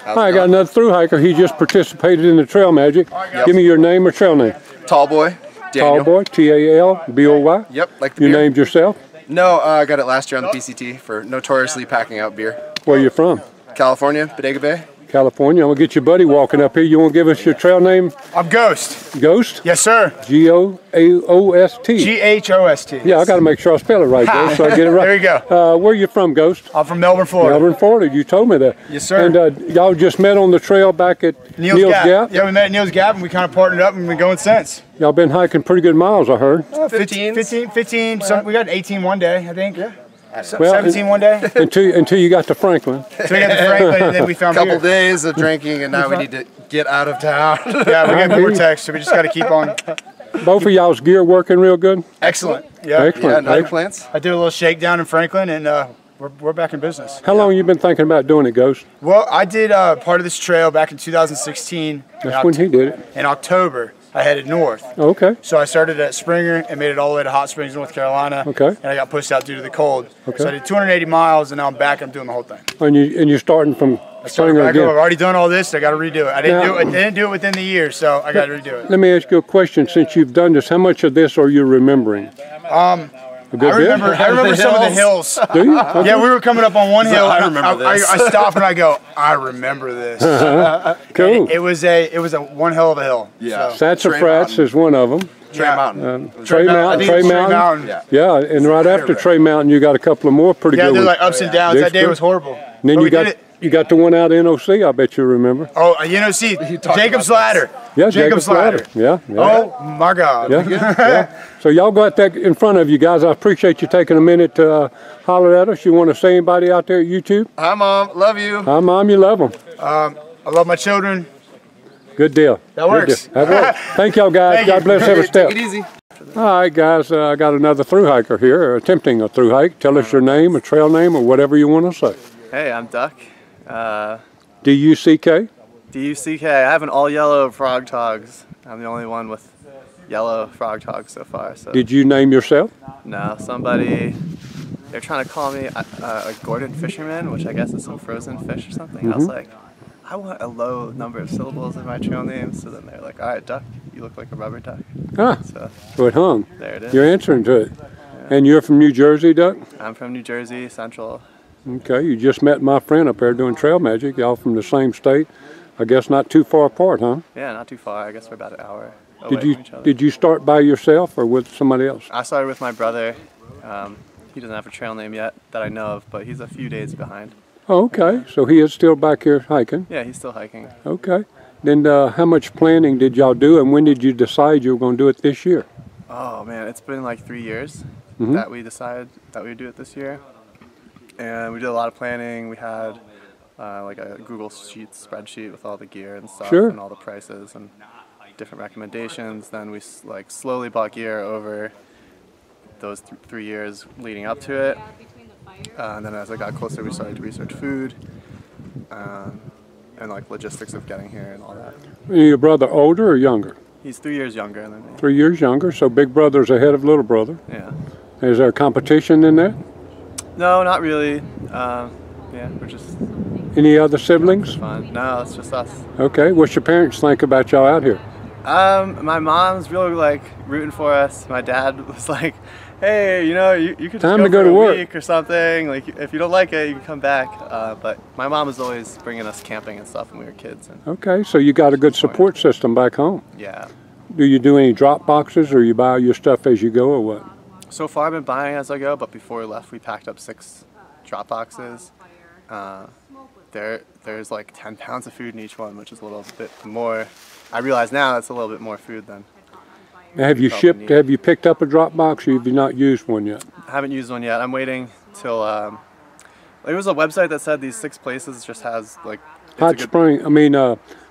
All right, I got another thru hiker. He just participated in the Trail Magic. Yep. Give me your name or trail name. Tall Boy, Daniel. Tall Boy, T-A-L-B-O-Y. Yep, like the You beer. named yourself? No, I got it last year on the PCT for notoriously packing out beer. Where you from? California, Bodega Bay. California. I'm going to get your buddy walking up here. You want to give us your trail name? I'm Ghost. Ghost? Yes, sir. G-O-A-O-S-T. G-H-O-S-T. Yeah, I got to make sure I spell it right, Ghost, so I get it right. There you go. Where you from, Ghost? I'm from Melbourne, Florida. Melbourne, Florida. You told me that. Yes, sir. And y'all just met on the trail back at Neil's Gap? Yeah, we met at Neil's Gap, and we kind of partnered up, and we've been going since. Y'all been hiking pretty good miles, I heard. 15. We got 18 one day, I think. Yeah. Well, 17 one day. Until you got to Franklin. So we got to Franklin, and then we found A couple beer. days of drinking, and now we need to get out of town. Yeah, we got vortex, so we just got to keep on. Both of y'all's gear working real good? Excellent. Yeah. Excellent. Yeah, no plants. I did a little shakedown in Franklin, and we're back in business. How long you been thinking about doing it, Ghost? Well, I did part of this trail back in 2016. That's when he did it. In October, I headed north. Okay. So I started at Springer and made it all the way to Hot Springs, North Carolina. Okay. And I got pushed out due to the cold. Okay. So I did 280 miles, and now I'm back. I'm doing the whole thing. And you're starting from Springer I've again. already done all this. I got to redo it. I didn't do it within the year, so I got to redo it. Let me ask you a question. Since you've done this, how much of this are you remembering? A good bit? I remember some of the hills. Do you? Okay. Yeah, we were coming up on one hill. I remember this. I stop and I go, I remember this. Cool. It was a one hell of a hill. Yeah. Sassafras is one of them. Trey Mountain. Trey Mountain. Yeah. Yeah, and right after Trey Mountain, you got a couple of more pretty Yeah, good they're ones. like ups and downs. That day was horrible. And then But you we did got it. you got the one out in NOC, I bet you remember. Oh, see, Jacob's Ladder. Yeah, Jacob's Ladder. Yeah, yeah. Oh my God. Yeah, yeah. So y'all got that in front of you guys. I appreciate you taking a minute to holler at us. You want to say anybody out there at YouTube? Hi, Mom. Love you. Hi, Mom. You love them. I love my children. Good deal. That works. That works. Thank y'all, guys. Thank God you. bless every step. Take it easy. All right, guys. I got another thru hiker here, attempting a thru hike. Tell us your name, a trail name, or whatever you want to say. Hey, I'm Duck. D-U-C-K? D-U-C-K. I have an all yellow frog togs. I'm the only one with yellow frog togs so far. So. Did you name yourself? No, somebody, they're trying to call me a Gordon Fisherman, which I guess is some frozen fish or something. I was like, I want a low number of syllables in my trail name. So then they're like, all right, Duck, you look like a rubber duck. Ah, so it hung. There it is. You're answering to it. Yeah. And you're from New Jersey, Duck? I'm from New Jersey, Central. Okay, you just met my friend up there doing Trail Magic. Y'all from the same state. I guess not too far apart, huh? Yeah, not too far. I guess we're about an hour away from each other. Did you start by yourself or with somebody else? I started with my brother. He doesn't have a trail name yet that I know of, but he's a few days behind. Oh, okay, so he is still back here hiking. Yeah, he's still hiking. Okay. Then how much planning did y'all do, and when did you decide you were going to do it this year? Oh man, it's been like 3 years that we decided that we would do it this year. And we did a lot of planning. We had like a Google Sheets spreadsheet with all the gear and stuff and all the prices and different recommendations. Then we like slowly bought gear over those 3 years leading up to it. And then as I got closer, we started to research food and like logistics of getting here and all that. Is your brother older or younger? He's 3 years younger than me. 3 years younger, so big brother's ahead of little brother. Yeah. Is there a competition in that? No, not really. Yeah, we're just... Any other siblings? Fun. No, it's just us. Okay, what's your parents think about y'all out here? My mom's really like rooting for us. My dad was like, hey, you know, you could just Time go to go for to a work. week or something. Like, if you don't like it, you can come back. But my mom was always bringing us camping and stuff when we were kids. And Okay, so you got a good support system back home. yeah. Do you do any drop boxes, or you buy your stuff as you go, or what? So far I've been buying as I go, but before we left we packed up 6 drop boxes. There's like 10 pounds of food in each one, which is a little bit more. I realize now that's a little bit more food than. Have you shipped, have you picked up a drop box, or have you not used one yet? I haven't used one yet. I'm waiting till, there was a website that said these 6 places just has like. Hot Spring,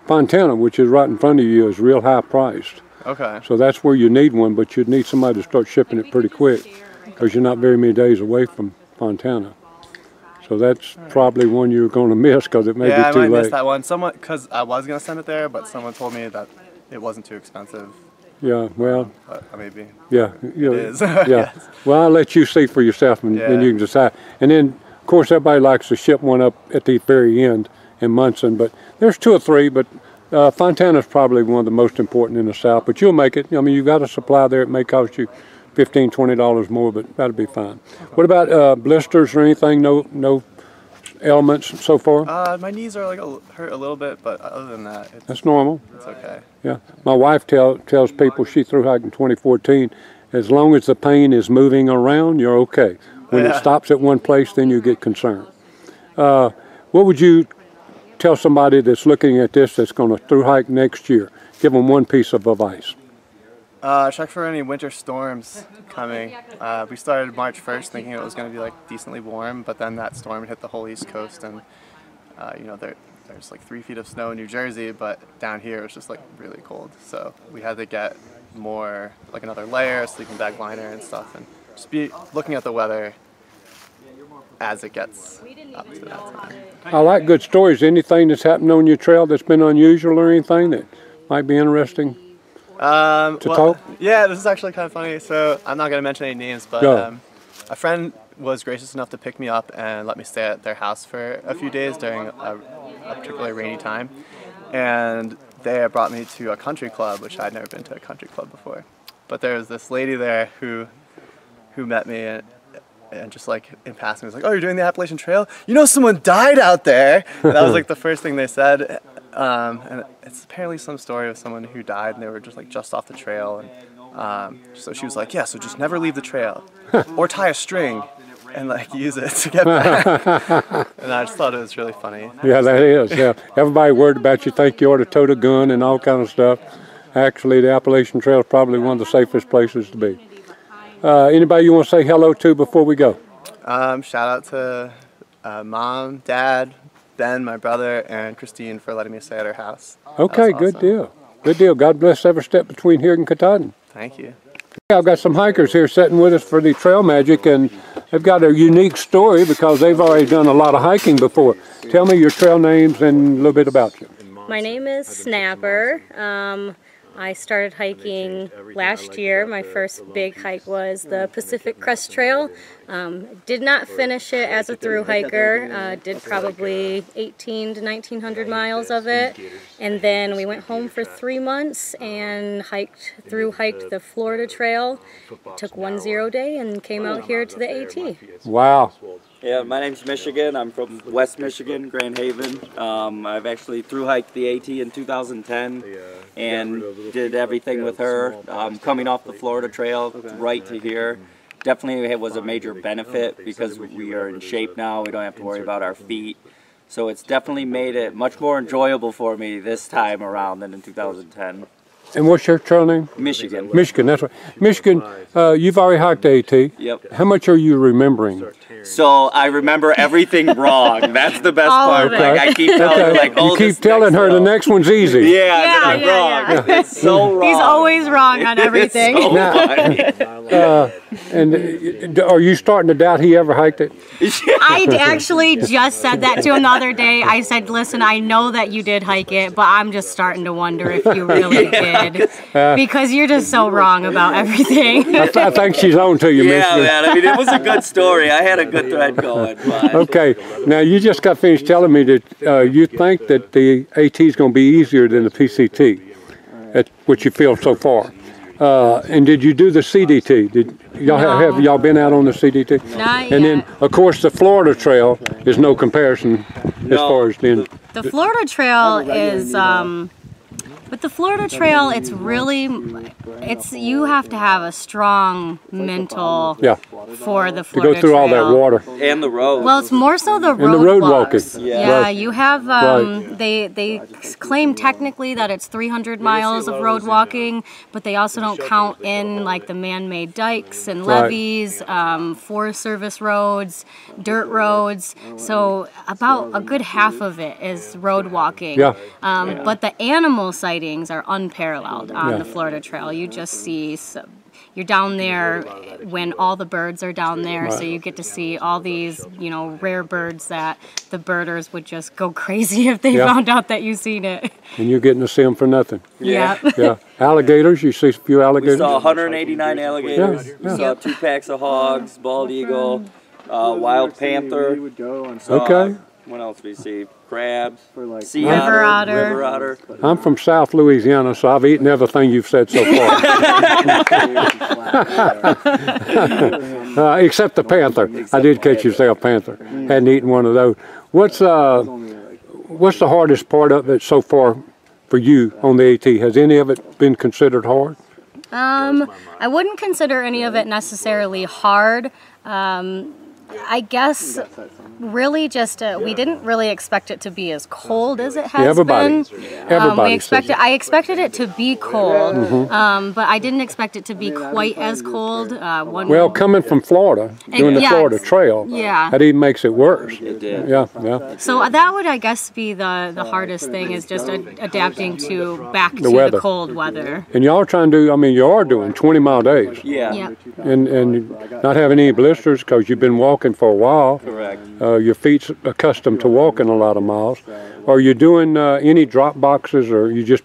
Fontana, which is right in front of you, is real high priced. Okay. So that's where you need one, but you'd need somebody to start shipping it pretty quick, because you're not very many days away from Fontana. So that's probably one you're going to miss, because it may be too late. Yeah, I might miss that one. Someone, because I was going to send it there, but someone told me that it wasn't too expensive. Yeah, well. Maybe. Yeah. It is. Yeah. Yes. Well, I'll let you see for yourself, and then you can decide. And then, of course, everybody likes to ship one up at the very end and Munson. But there's 2 or 3, but Fontana's probably one of the most important in the South. But you'll make it. I mean, you've got a supply there. It may cost you $15, $20 more, but that'll be fine. What about blisters or anything? No ailments so far? My knees are like hurt a little bit, but other than that, That's normal. it's okay. Yeah. My wife tells people, she threw hike in 2014, as long as the pain is moving around, you're okay. When it stops at one place, then you get concerned. What would you tell somebody that's looking at this that's going to through hike next year? Give them one piece of advice. Check for any winter storms coming. We started March 1st thinking it was going to be like decently warm, but then that storm hit the whole East Coast, and you know, there's like 3 feet of snow in New Jersey, but down here it was just like really cold. So we had to get more, like another layer, sleeping bag liner and stuff, and just be looking at the weather as it gets up to that time. I like good stories. Anything that's happened on your trail that's been unusual or anything that might be interesting to talk? Yeah, this is actually kind of funny. So I'm not going to mention any names, but a friend was gracious enough to pick me up and let me stay at their house for a few days during a particularly rainy time. And they brought me to a country club, which I'd never been to a country club before. But there was this lady there who met me and just like in passing was like, "Oh, you're doing the Appalachian Trail? You know someone died out there." And that was like the first thing they said. And it's apparently some story of someone who died and they were just off the trail. And so she was like, "Yeah, so just never leave the trail or tie a string and like use it to get back." And I just thought it was really funny. Yeah, that is. Yeah, everybody worried about you think you ought to tote a gun and all kind of stuff. Actually, the Appalachian Trail is probably one of the safest places to be. Anybody you want to say hello to before we go? Shout out to Mom, Dad, Ben, my brother, and Christine for letting me stay at her house. Okay, good deal. Good deal. God bless every step between here and Katahdin. Thank you. I've got some hikers here sitting with us for the Trail Magic, and they've got a unique story because they've already done a lot of hiking before. Tell me your trail names and a little bit about you. My name is Snapper. I started hiking last year. My first big hike was the Pacific Crest Trail. Did not finish it as a through hiker. Did probably 18 to 1900 miles of it. And then we went home for 3 months and hiked the Florida Trail. Took 1 day and came out here to the AT. Wow. Yeah, my name's Michigan. I'm from West Michigan, Grand Haven. I've actually through hiked the AT in 2010 and did everything with her. Coming off the Florida Trail right to here. Definitely it was a major benefit because we are in shape now. We don't have to worry about our feet. So it's definitely made it much more enjoyable for me this time around than in 2010. And what's your trail name? Michigan. Michigan, that's right. Michigan, you've already hiked the AT. Yep. How much are you remembering? So I remember everything wrong. That's the best All part. of it. Like I keep telling her, like, oh, You keep telling her the next one's easy. Yeah, then I'm wrong. It's so wrong. He's always wrong on everything. It's so funny. And are you starting to doubt he ever hiked it? I actually just said that to him the other day. I said, "Listen, I know that you did hike it, but I'm just starting to wonder if you really did. Because you're just so wrong about everything." I think she's on to you, Yeah, Michigan. man. I mean, it was a good story. I had a good thread going. But Okay, now you just got finished telling me that you think that the AT is going to be easier than the PCT, at what you feel so far. And did you do the CDT? Did y'all have y'all been out on the CDT? Not And yet. then, of course, the Florida Trail is no comparison as far as the. The Florida Trail is, with the Florida Trail, it's really, you have to have a strong mental Yeah, for the to Florida go through all that Trail. water. and the road. Well, it's more so the And the road road walks. walking. Yeah, Right. you have, Right. they claim technically that it's 300 miles of road walking, but they also don't count in like the man-made dikes and Right. levees, Forest Service roads, dirt roads. So about a good half of it is road walking. Yeah. But the animal sightings are unparalleled on Yeah. the Florida Trail. You just see you're down there when all the birds are down there, so you get to see all these, rare birds that the birders would just go crazy if they Yeah. found out that you seen it. And you're getting to see them for nothing. Yeah. Yeah, alligators. You see a few We alligators. saw 189 alligators. Yeah, We saw 2 packs of hogs, bald eagle, wild panther. Okay. What else we see? Crabs, sea River otter. river otter. I'm from South Louisiana, so I've eaten everything you've said so far. Except the panther. I did catch you say a panther. Hadn't eaten one of those. What's the hardest part of it so far for you on the AT? Has any of it been considered hard? I wouldn't consider any of it necessarily hard. I guess really just we didn't really expect it to be as cold as it has been. I expected it to be cold, but I didn't expect it to be quite as cold. Well, coming from Florida, doing the Florida Trail, that even makes it worse. It did. Yeah. So that would, I guess, be the hardest thing is just adapting back to weather. the cold weather. And y'all are trying to do, I mean, you are doing 20-mile days. Yeah. Yep. And not having any blisters because you've been walking for a while. Correct. Your feet's accustomed to walking a lot of miles. Are you doing any drop boxes, or you just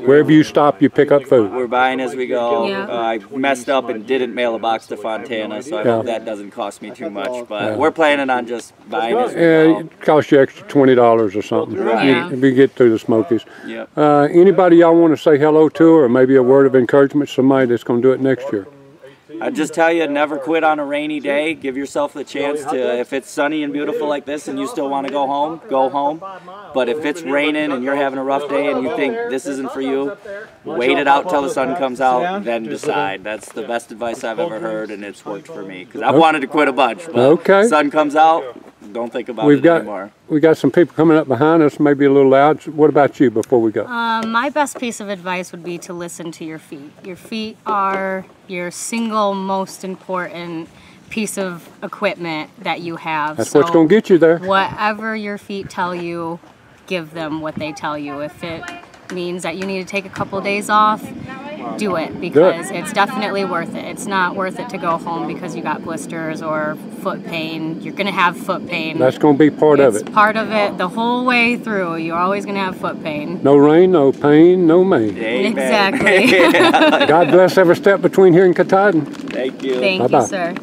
wherever you stop you pick up food? We're buying as we go. Yeah. I messed up and didn't mail a box to Fontana, so I hope that doesn't cost me too much. But we're planning on just buying as we go. It costs you extra $20 or something. Right. If you get through the Smokies. Yep. Anybody y'all want to say hello to, or maybe a word of encouragement? Somebody that's going to do it next year. I'd just tell you, never quit on a rainy day. Give yourself the chance to, if it's sunny and beautiful like this and you still want to go home, go home. But if it's raining and you're having a rough day and you think this isn't for you, wait it out till the sun comes out, then decide. That's the best advice I've ever heard, and it's worked for me. Because I've wanted to quit a bunch, but sun comes out, don't think about it anymore. We got some people coming up behind us, maybe a little loud. What about you before we go? My best piece of advice would be to listen to your feet. Your feet are your single most important piece of equipment that you have. That's what's going to get you there. Whatever your feet tell you, give them what they tell you. If it means that you need to take a couple days off, do it, because it's definitely worth it. It's not worth it to go home because you got blisters or foot pain. You're going to have foot pain. That's going to be part of it. It's part of it the whole way through. You're always going to have foot pain. No rain, no pain, no main. Amen. Exactly. God bless every step between here and Katahdin. Thank you. Thank Bye-bye. you, sir.